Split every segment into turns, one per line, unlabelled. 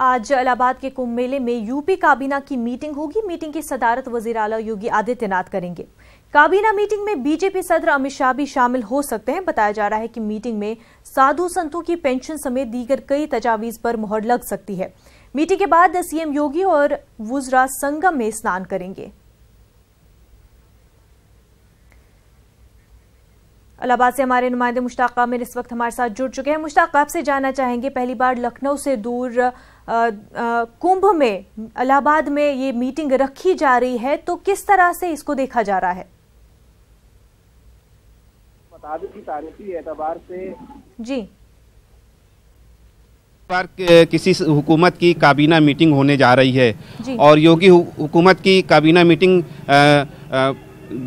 आज इलाहाबाद के कुंभ मेले में यूपी काबीना की मीटिंग होगी। मीटिंग की सदारत वजीर आला योगी आदित्यनाथ करेंगे। काबीना मीटिंग में बीजेपी सदर अमित शाह भी शामिल हो सकते हैं। बताया जा रहा है कि मीटिंग में साधु संतों की पेंशन समेत दीगर कई तजावीज पर मुहर लग सकती है। मीटिंग के बाद सीएम योगी और वुजरा संगम में स्नान करेंगे। इलाहाबाद से हमारे नुमाइंदे मुश्ताक आमिर इस वक्त हमारे साथ जुड़ चुके हैं। मुश्ताक, आपसे जानना चाहेंगे, पहली बार लखनऊ से दूर कुंभ में इलाहाबाद में ये मीटिंग रखी जा रही है, तो किस तरह से इसको देखा जा रहा है?
बता दें कि तारीखी एतबार से
जी
किसी हुकूमत की काबीना मीटिंग होने जा रही है और योगी हुकूमत की काबीना मीटिंग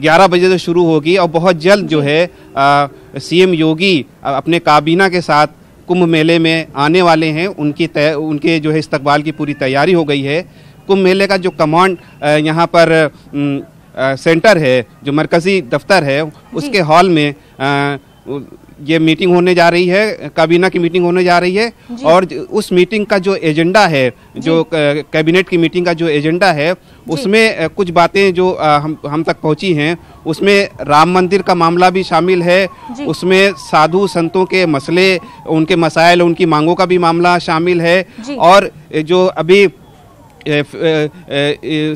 11 बजे से शुरू होगी और बहुत जल्द जो है सीएम योगी अपने काबीना के साथ कुंभ मेले में आने वाले हैं। उनके जो है इस्तकबाल की पूरी तैयारी हो गई है। कुंभ मेले का जो कमांड यहाँ पर सेंटर है, जो मरकज़ी दफ्तर है, उसके हॉल में ये मीटिंग होने जा रही है, काबीना की मीटिंग होने जा रही है। और उस मीटिंग का जो एजेंडा है, जो कैबिनेट की मीटिंग का जो एजेंडा है, उसमें कुछ बातें जो हम तक पहुंची हैं, उसमें राम मंदिर का मामला भी शामिल है। उसमें साधु संतों के मसले, उनके मसाइल, उनकी मांगों का भी मामला शामिल है। और जो अभी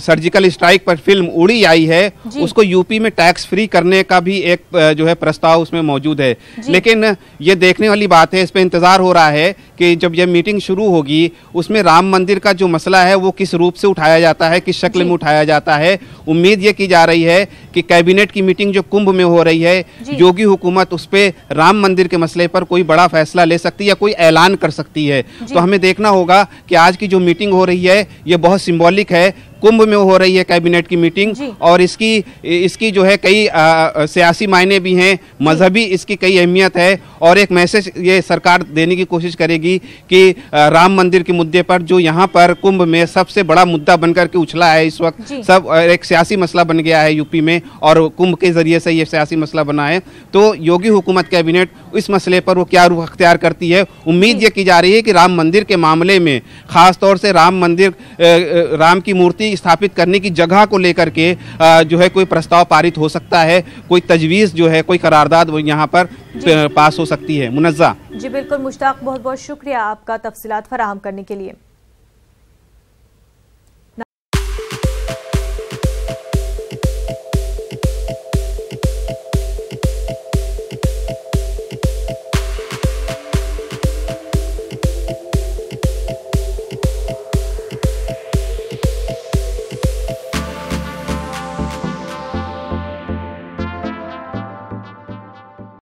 सर्जिकल स्ट्राइक पर फिल्म उड़ी आई है, उसको यूपी में टैक्स फ्री करने का भी एक जो है प्रस्ताव उसमें मौजूद है। लेकिन ये देखने वाली बात है, इस पे इंतजार हो रहा है कि जब ये मीटिंग शुरू होगी, उसमें राम मंदिर का जो मसला है वो किस रूप से उठाया जाता है, किस शक्ल में उठाया जाता है। उम्मीद ये की जा रही है कि कैबिनेट की मीटिंग जो कुंभ में हो रही है, योगी हुकूमत उस पे राम मंदिर के मसले पर कोई बड़ा फैसला ले सकती है या कोई ऐलान कर सकती है। तो हमें देखना होगा कि आज की जो मीटिंग हो रही है ये बहुत सिंबॉलिक है। कुंभ में हो रही है कैबिनेट की मीटिंग और इसकी जो है कई सियासी मायने भी हैं, मजहबी इसकी कई अहमियत है। और एक मैसेज ये सरकार देने की कोशिश करेगी कि राम मंदिर के मुद्दे पर, जो यहाँ पर कुंभ में सबसे बड़ा मुद्दा बनकर के उछला है इस वक्त, सब एक सियासी मसला बन गया है यूपी में और कुंभ के जरिए से ये सियासी मसला बना है। तो योगी हुकूमत कैबिनेट इस मसले पर वो क्या रुख अख्तियार करती है। उम्मीद ये की जा रही है कि राम मंदिर के मामले में, खास तौर से राम मंदिर, राम की मूर्ति स्थापित करने की जगह को लेकर के जो है कोई प्रस्ताव पारित हो सकता है, कोई तजवीज़ जो है, कोई करारदाद वो यहाँ पर पास हो सकती है। मुनज़्ज़ा
जी बिल्कुल मुश्ताक, बहुत बहुत शुक्रिया आपका तफसीलात फराहम करने के लिए।